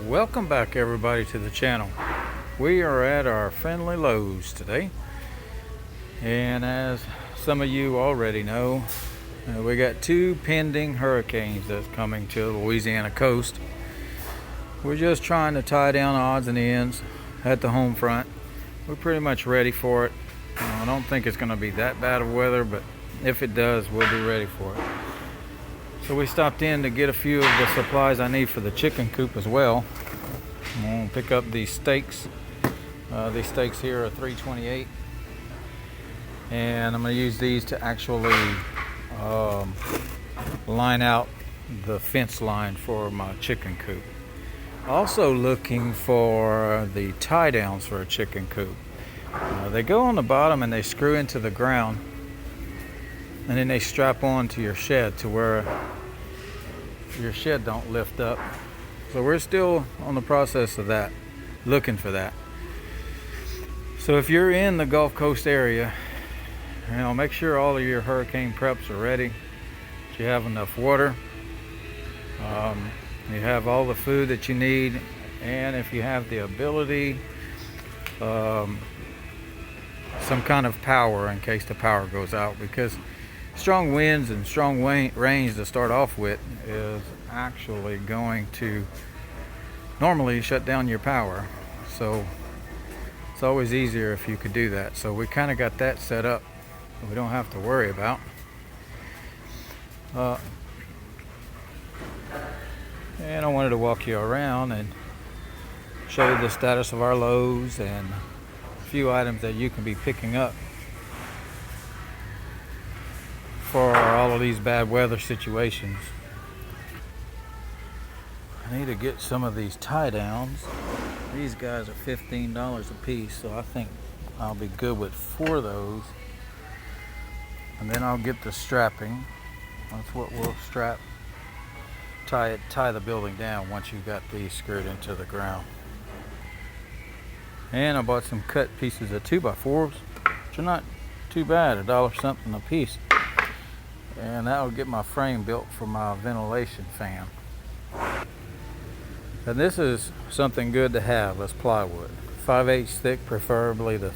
Welcome back everybody to the channel. We are at our friendly Lowe's today, and as some of you already know, we got two pending hurricanes that's coming to the Louisiana coast. We're just trying to tie down odds and ends at the home front. We're pretty much ready for it. I don't think it's going to be that bad of weather, but if it does, we'll be ready for it. So we stopped in to get a few of the supplies I need for the chicken coop as well. I'm going to pick up these stakes. These stakes here are $3.28, and I'm going to use these to actually line out the fence line for my chicken coop. Also looking for the tie downs for a chicken coop. They go on the bottom and they screw into the ground, and then they strap on to your shed to where your shed don't lift up. So we're still on the process of that, looking for that. So if you're in the Gulf Coast area, make sure all of your hurricane preps are ready, that you have enough water, you have all the food that you need, and if you have the ability, some kind of power in case the power goes out, because strong winds and strong rains to start off with is actually going to normally shut down your power. So it's always easier if you could do that. So we kind of got that set up that we don't have to worry about. And I wanted to walk you around and show you the status of our Lowe's and a few items that you can be picking up for all of these bad weather situations. I need to get some of these tie downs. These guys are $15 a piece, so I think I'll be good with 4 of those. And then I'll get the strapping. That's what we'll tie the building down once you got these screwed into the ground. And I bought some cut pieces of 2x4s, which are not too bad, $1 something a piece. And that'll get my frame built for my ventilation fan. And this is something good to have, as plywood. 5/8 thick, preferably the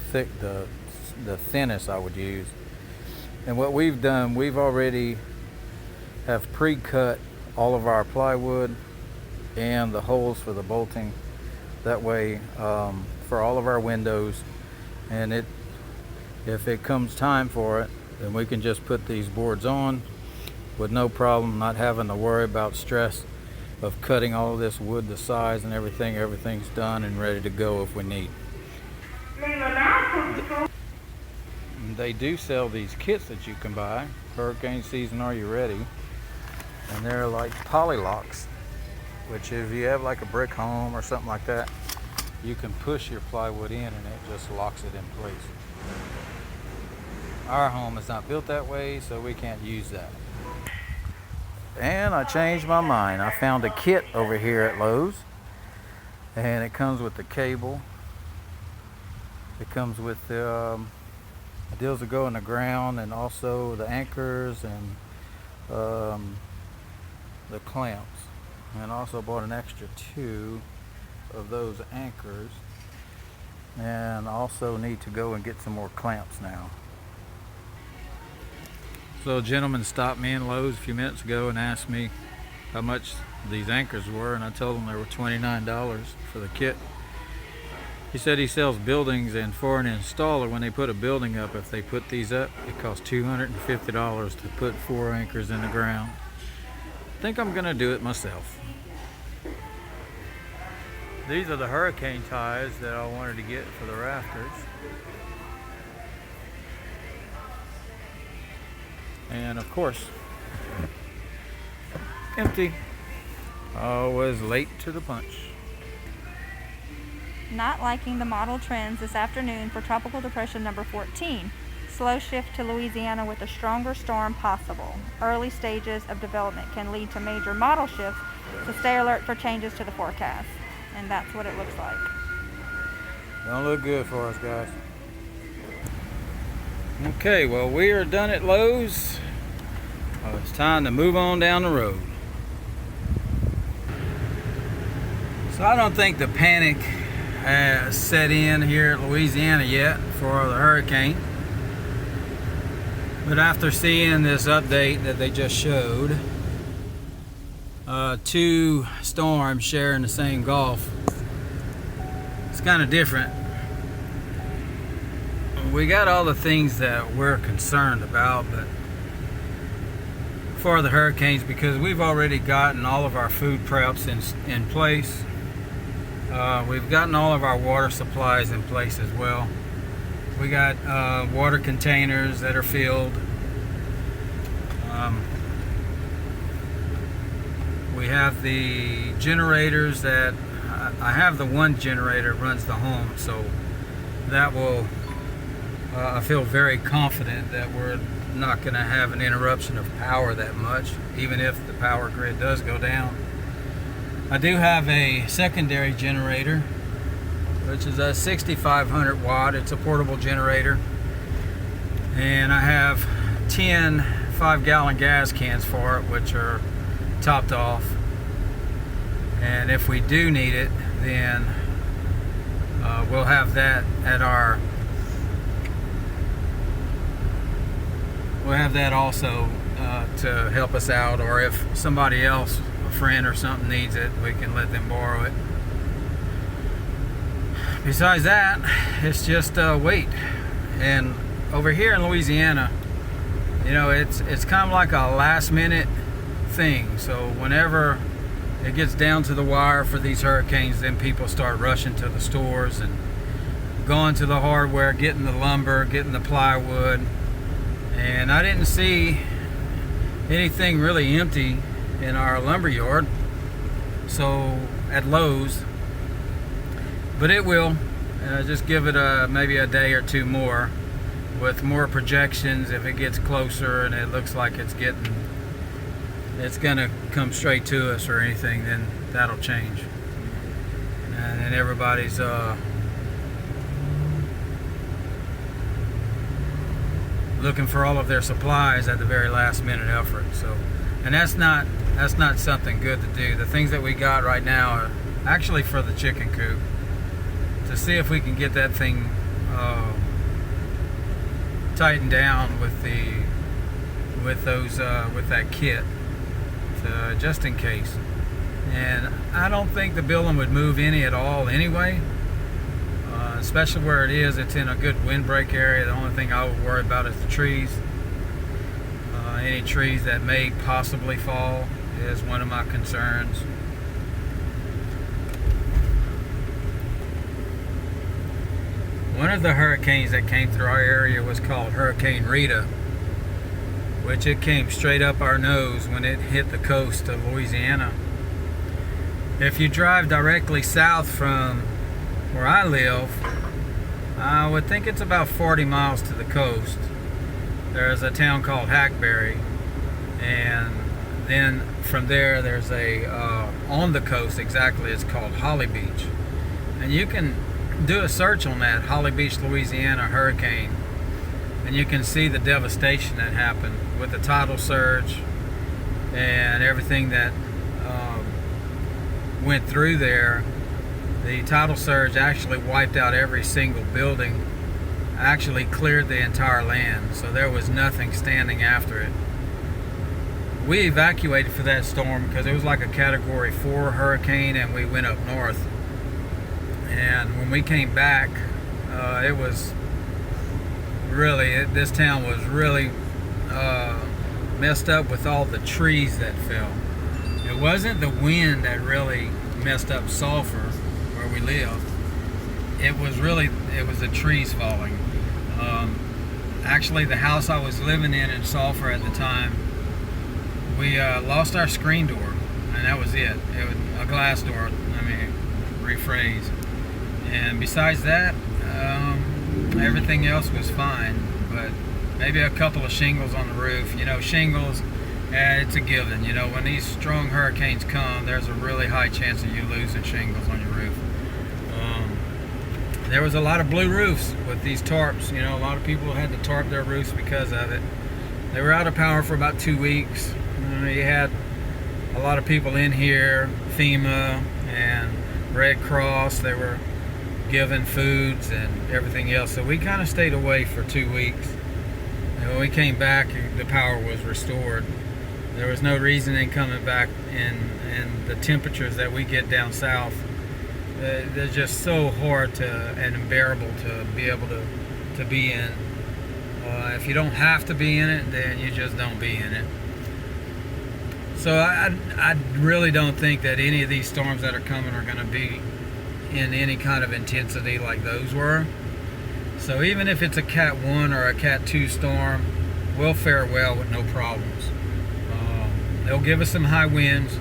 thinnest I would use. And what we've done, we've already have pre-cut all of our plywood and the holes for the bolting. That way, for all of our windows, and if it comes time for it, then we can just put these boards on with no problem, not having to worry about stress of cutting all of this wood to size and everything. Everything's done and ready to go if we need. They do sell these kits that you can buy. Hurricane season, are you ready? And they're like poly locks, which if you have like a brick home or something like that, you can push your plywood in and it just locks it in place. Our home is not built that way, so we can't use that. And I changed my mind. I found a kit over here at Lowe's, and it comes with the cable. It comes with the deals that go in the ground, and also the anchors and the clamps. And I also bought an extra 2 of those anchors, and also need to go and get some more clamps now. So a gentleman stopped me in Lowe's a few minutes ago and asked me how much these anchors were, and I told him they were $29 for the kit. He said he sells buildings, and for an installer, when they put a building up, if they put these up, it costs $250 to put 4 anchors in the ground. I think I'm gonna do it myself. These are the hurricane ties that I wanted to get for the rafters. And of course, empty. Always late to the punch. Not liking the model trends this afternoon for Tropical Depression number 14. Slow shift to Louisiana with a stronger storm possible. Early stages of development can lead to major model shifts, so stay alert for changes to the forecast. And that's what it looks like. Don't look good for us, guys. Okay, well, we are done at Lowe's. It's time to move on down the road. So I don't think the panic has set in here at Louisiana yet for the hurricane. But after seeing this update that they just showed, 2 storms sharing the same Gulf, it's kind of different. We got all the things that we're concerned about, but for the hurricanes, because we've already gotten all of our food preps in place. We've gotten all of our water supplies in place as well. We got water containers that are filled. We have the generators that I have. The one generator runs the home, so that will I feel very confident that we're not going to have an interruption of power that much, even if the power grid does go down. I do have a secondary generator, which is a 6,500 watt. It's a portable generator, and I have 10 5-gallon gas cans for it, which are topped off. And if we do need it, then we'll have that at our. We'll have that also to help us out, or if somebody else, a friend or something, needs it, we can let them borrow it. Besides that, it's just wait. And over here in Louisiana, you know, it's kind of like a last minute thing. So whenever it gets down to the wire for these hurricanes, then people start rushing to the stores and going to the hardware, getting the lumber, getting the plywood. And I didn't see anything really empty in our lumber yard, so at Lowe's, but it will. Just give it maybe a day or two more with more projections. If it gets closer and it looks like it's gonna come straight to us or anything, then that'll change. And then everybody's looking for all of their supplies at the very last minute effort. So, and that's not something good to do. The things that we got right now are actually for the chicken coop, to see if we can get that thing tightened down with that kit, just in case. And I don't think the building would move any at all anyway. Especially where it is, it's in a good windbreak area. The only thing I would worry about is the trees. Any trees that may possibly fall is one of my concerns. One of the hurricanes that came through our area was called Hurricane Rita, which it came straight up our nose when it hit the coast of Louisiana. If you drive directly south from where I live, I would think it's about 40 miles to the coast. There's a town called Hackberry, and then from there there's a on the coast exactly, it's called Holly Beach, and you can do a search on that, Holly Beach, Louisiana hurricane, and you can see the devastation that happened with the tidal surge and everything that went through there. The tidal surge actually wiped out every single building, actually cleared the entire land, so there was nothing standing after it. We evacuated for that storm because it was like a Category 4 hurricane, and we went up north. And when we came back, it was really, this town was really messed up with all the trees that fell. It wasn't the wind that really messed up Sulphur, where we live. It was the trees falling. Actually, the house I was living in Sulphur at the time, we lost our screen door, and that was it. It was a glass door. Rephrase. And besides that, everything else was fine. But maybe a couple of shingles on the roof. You know, shingles, it's a given. You know, when these strong hurricanes come, there's a really high chance of you losing shingles on your roof. There was a lot of blue roofs with these tarps. You know, a lot of people had to tarp their roofs because of it. They were out of power for about 2 weeks. You had a lot of people in here, FEMA, and Red Cross. They were giving foods and everything else. So we kind of stayed away for 2 weeks. And when we came back, the power was restored. There was no reason in coming back in the temperatures that we get down south. They're just so hard and unbearable to be able to be in. If you don't have to be in it, then you just don't be in it. So I really don't think that any of these storms that are coming are going to be in any kind of intensity like those were. So even if it's a Cat 1 or a Cat 2 storm, we'll fare well with no problems. They'll give us some high winds,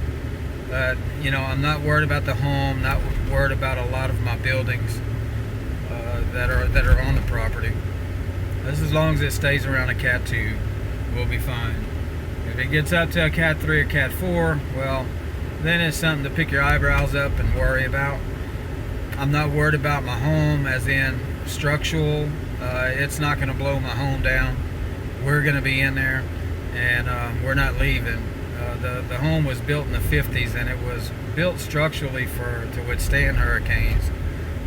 but I'm not worried about the home, not worried about a lot of my buildings that are on the property. Just as long as it stays around a Cat 2, we'll be fine. If it gets up to a Cat 3 or Cat 4, well, then it's something to pick your eyebrows up and worry about. I'm not worried about my home, as in structural. It's not going to blow my home down. We're going to be in there, and we're not leaving. The home was built in the 50s, and it was built structurally to withstand hurricanes.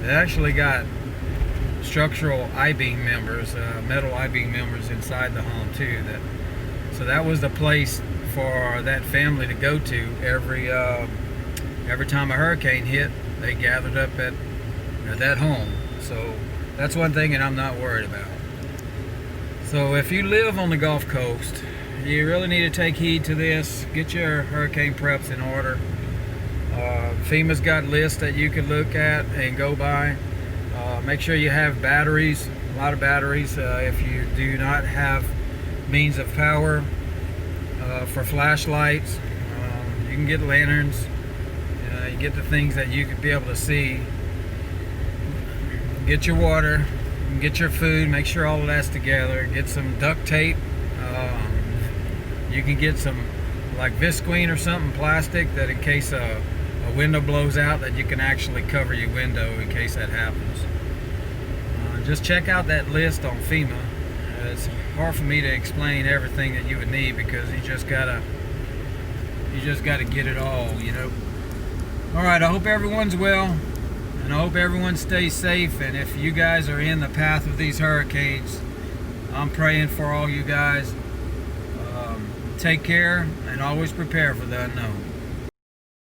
It actually got structural I-beam members, metal I-beam members inside the home too. So that was the place for that family to go to every time a hurricane hit. They gathered up at that home. So that's one thing that I'm not worried about. So if you live on the Gulf Coast, you really need to take heed to this. Get your hurricane preps in order. FEMA's got lists that you can look at and go by. Make sure you have batteries, a lot of batteries. If you do not have means of power for flashlights, you can get lanterns. You get the things that you could be able to see. Get your water, get your food, make sure all of that's together. Get some duct tape. You can get some like visqueen or something, plastic, that in case a window blows out, that you can actually cover your window in case that happens. Just check out that list on FEMA. It's hard for me to explain everything that you would need, because you just gotta get it all, All right, I hope everyone's well, and I hope everyone stays safe. And if you guys are in the path of these hurricanes, I'm praying for all you guys. Take care, and always prepare for the unknown.